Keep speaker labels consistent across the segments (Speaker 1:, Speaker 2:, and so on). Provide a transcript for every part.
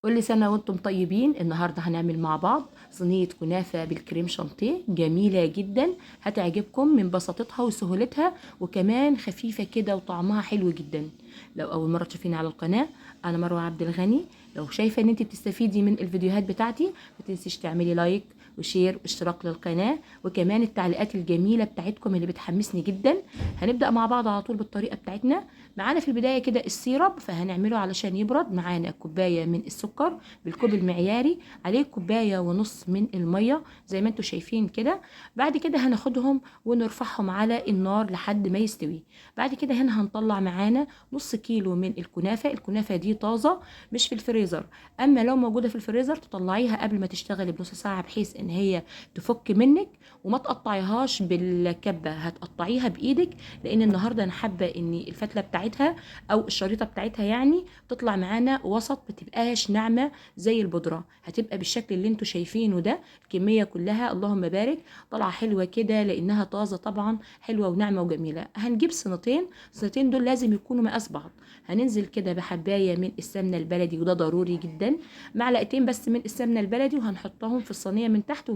Speaker 1: كل سنة وانتم طيبين. النهاردة هنعمل مع بعض صينية كنافة بالكريم شانتيه جميلة جدا، هتعجبكم من بساطتها وسهولتها، وكمان خفيفة كده وطعمها حلو جدا. لو أول مرة تشوفيني على القناة، أنا مروة عبد الغني. لو شايفة ان انت بتستفيدي من الفيديوهات بتاعتي، ما تنسيش تعملي لايك وشير واشتراك للقناة، وكمان التعليقات الجميلة بتاعتكم اللي بتحمسني جدا. هنبدأ مع بعض على طول بالطريقة بتاعتنا. معانا في البداية كده السيرب، فهنعمله علشان يبرد. معانا كوباية من السكر بالكوب المعياري، عليه كوباية ونص من المية زي ما انتوا شايفين كده. بعد كده هناخدهم ونرفعهم على النار لحد ما يستوي. بعد كده هنا هنطلع معانا نص كيلو من الكنافة. الكنافة دي طازة مش في الفريزر، اما لو موجودة في الفريزر تطلعيها قبل ما تشتغلي بنص ساعة بحيث ان هي تفك منك، وما تقطعيهاش بالكبة، هتقطعيها بايدك، لان النهارده انا حابه ان الفتله بتاعتها او الشريطه بتاعتها يعني تطلع معانا وسط، ما تبقاش ناعمه زي البودره، هتبقى بالشكل اللي انتوا شايفينه ده. الكميه كلها اللهم بارك طالعه حلوه كده لانها طازه طبعا، حلوه وناعمه وجميله. هنجيب صينيتين، الصينيتين دول لازم يكونوا مقاس بعض. هننزل كده بحبايه من السمنه البلدي، وده ضروري جدا، معلقتين بس من السمنه البلدي، وهنحطهم في الصينيه من تحت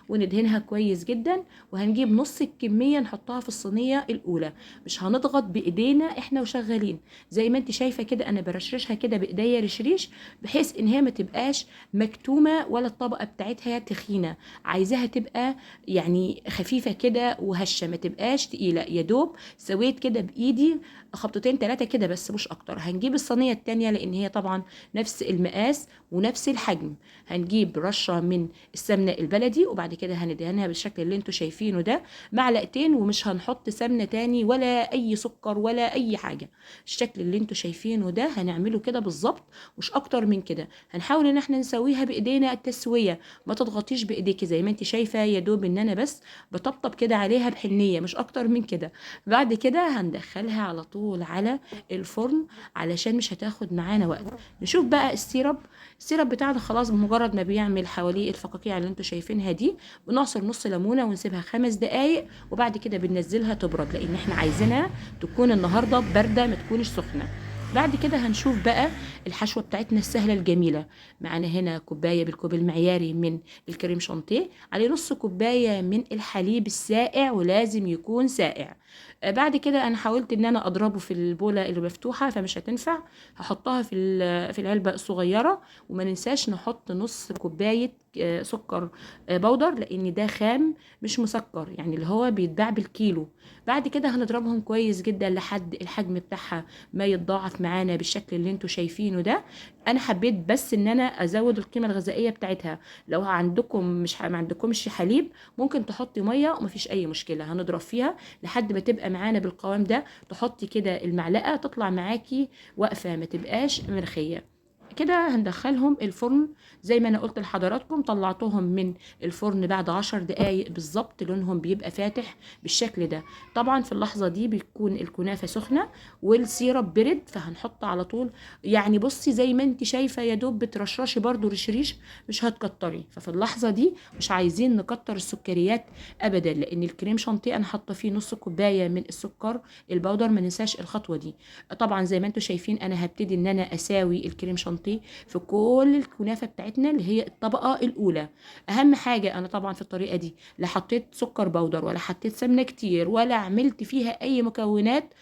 Speaker 1: وندهنها كويس جدا. وهنجيب نص الكميه نحطها في الصينيه الاولى، مش هنضغط بايدينا احنا وشغالين. زي ما انت شايفه كده انا برشرشها كده بايديا رشريش، بحيث ان هي ما تبقاش مكتومه ولا الطبقه بتاعتها تخينه، عايزاها تبقى يعني خفيفه كده وهشه، ما تبقاش تقيله. يا دوب سويت كده بايدي خبطتين ثلاثه كده بس مش اكتر. هنجيب الصينيه التانية لان هي طبعا نفس المقاس ونفس الحجم. هنجيب رشه من السمنه البلدي، وبعد كده هندهنها بالشكل اللي انتوا شايفينه ده، معلقتين، ومش هنحط سمنه تاني ولا اي سكر ولا اي حاجه. الشكل اللي انتوا شايفينه ده هنعمله كده بالظبط، مش اكتر من كده. هنحاول ان احنا نسويها بايدينا التسويه، ما تضغطيش بايديكي زي ما انت شايفه، يا دوب ان انا بس بطبطب كده عليها بحنيه، مش اكتر من كده. بعد كده هندخلها على طول على الفرن علشان مش هتاخد معانا وقت. نشوف بقى السيرب بتاعنا خلاص، بمجرد ما بيعمل حواليه الفقاقيع اللي انتوا شايفينها دي، بنعصر نص ليمونه ونسيبها 5 دقايق، وبعد كده بننزلها تبرد لان احنا عايزينها تكون النهارده بارده ما تكونش سخنه. بعد كده هنشوف بقى الحشوه بتاعتنا السهله الجميله. معانا هنا كوبايه بالكوب المعياري من الكريم شانتيه، عليه نص كوبايه من الحليب الساقع، ولازم يكون ساقع. بعد كده انا حاولت ان انا اضربه في البوله اللي مفتوحه فمش هتنفع، هحطها في العلبه الصغيره. وما ننساش نحط نص كوبايه سكر بودر، لان ده خام مش مسكر، يعني اللي هو بيتباع بالكيلو. بعد كده هنضربهم كويس جدا لحد الحجم بتاعها ما يتضاعف معانا بالشكل اللي انتوا شايفينه ده. انا حبيت بس ان انا ازود القيمه الغذائيه بتاعتها. لو عندكم مش ما عندكمش حليب، ممكن تحطي ميه ومفيش اي مشكله. هنضرب فيها لحد ما تبقى معانا بالقوام ده، تحطي كده المعلقه تطلع معاكي واقفه، ما تبقاش مرخيه كده. هندخلهم الفرن زي ما انا قلت لحضراتكم. طلعتهم من الفرن بعد 10 دقايق بالظبط، لونهم بيبقى فاتح بالشكل ده. طبعا في اللحظة دي بتكون الكنافة سخنة والسيرب برد، فهنحط على طول. يعني بصي زي ما انت شايفة يا دوب بترشرشي برضو رشريش، مش هتكتري. ففي اللحظة دي مش عايزين نكتر السكريات ابدا، لان الكريم شانتيه انا حاطه فيه نص كوباية من السكر البودر، ما ننساش الخطوة دي. طبعا زي ما انتم شايفين انا هبتدي ان انا اساوي الكريم شانتيه في كل الكنافه بتاعتنا اللي هي الطبقه الاولى. اهم حاجه انا طبعا في الطريقه دي لا حطيت سكر بودر ولا حطيت سمنه كتير ولا عملت فيها اي مكونات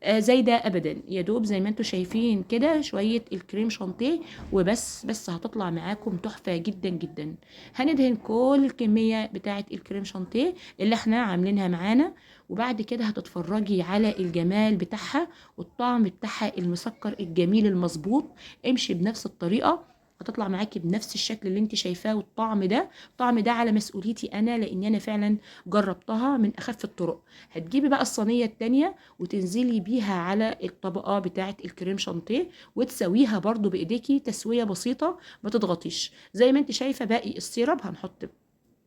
Speaker 1: زايده ابدا. يا دوب زي ما انتم شايفين كده شويه الكريم شانتيه وبس، بس هتطلع معاكم تحفه جدا جدا. هندهن كل الكميه بتاعه الكريم شانتيه اللي احنا عاملينها معانا، وبعد كده هتتفرجي على الجمال بتاعها والطعم بتاعها المسكر الجميل المظبوط. امشي بنفس الطريقه، هتطلع معاكي بنفس الشكل اللي انت شايفاه. والطعم ده الطعم ده على مسؤوليتي انا، لان انا فعلا جربتها من اخف الطرق. هتجيبي بقى الصينيه التانية وتنزلي بيها على الطبقه بتاعه الكريم شانتيه، وتسويها برضو بايديكي تسويه بسيطه، ما تضغطيش. زي ما انت شايفه باقي السيرب هنحط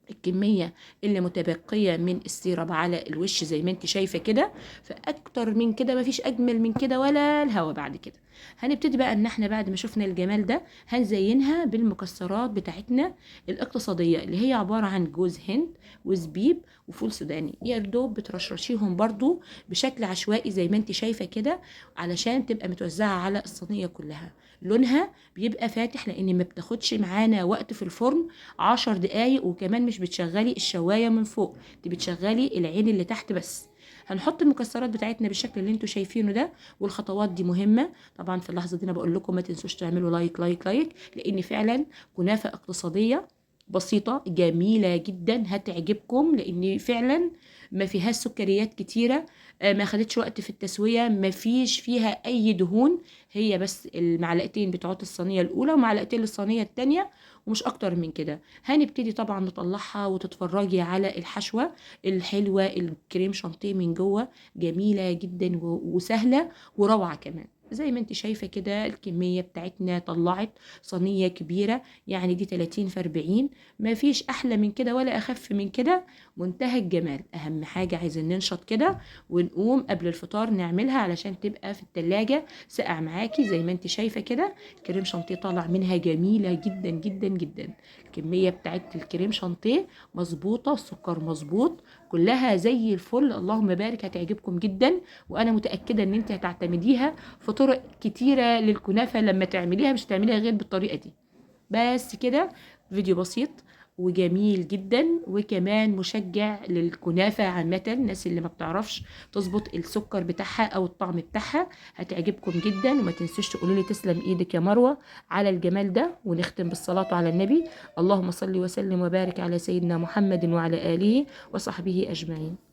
Speaker 1: الكمية اللي متبقية من السيرب على الوش زي ما انت شايفة كده. فأكتر من كده مفيش أجمل من كده ولا الهوا. بعد كده هنبتدي بقى ان احنا بعد ما شفنا الجمال ده هنزينها بالمكسرات بتاعتنا الاقتصادية، اللي هي عبارة عن جوز هند وزبيب وفول سوداني. يا دوب بترشرشيهم برضو بشكل عشوائي زي ما انت شايفة كده، علشان تبقى متوزعة على الصينية كلها. لونها بيبقى فاتح، لان ما بتاخدش معانا وقت في الفرن 10 دقايق، وكمان مش بتشغلي الشوايه من فوق، انت بتشغلي العين اللي تحت بس. هنحط المكسرات بتاعتنا بالشكل اللي انتوا شايفينه ده، والخطوات دي مهمه طبعا. في اللحظه دي انا بقول لكم ما تنسوش تعملوا لايك لايك لايك، لان فعلا كنافه اقتصاديه بسيطه جميله جدا هتعجبكم، لان فعلا ما فيهاش سكريات كتيره، ما خدتش وقت في التسويه، ما فيش فيها اي دهون، هي بس المعلقتين بتوعت الصينيه الاولى ومعلقتين للصينيه التانيه، ومش اكتر من كده. هنبتدي طبعا نطلعها وتتفرجي على الحشوه الحلوه، الكريم شانتيه من جوه جميله جدا وسهله وروعه كمان. زي ما انت شايفه كده الكميه بتاعتنا طلعت صينيه كبيره، يعني دي 30 في 40، ما فيش احلى من كده ولا اخف من كده، منتهى الجمال. اهم حاجه عايزين ننشط كده ونقوم قبل الفطار نعملها علشان تبقى في التلاجة ساقع معاكي. زي ما انت شايفه كده الكريم شانتيه طالع منها جميله جدا جدا جدا. الكميه بتاعت الكريم شانتيه مظبوطه، السكر مظبوط، كلها زي الفل، اللهم بارك، هتعجبكم جدا. وانا متاكده ان انت هتعتمديها في طرق كتيره للكنافه، لما تعمليها مش هتعمليها غير بالطريقه دي. بس كده، فيديو بسيط وجميل جدا، وكمان مشجع للكنافة عامة. الناس اللي ما بتعرفش تظبط السكر بتاعها او الطعم بتاعها هتعجبكم جدا. وما تنسوش تقولوا لي تسلم ايدك يا مروة على الجمال ده. ونختم بالصلاة على النبي، اللهم صل وسلم وبارك على سيدنا محمد وعلى آله وصحبه أجمعين.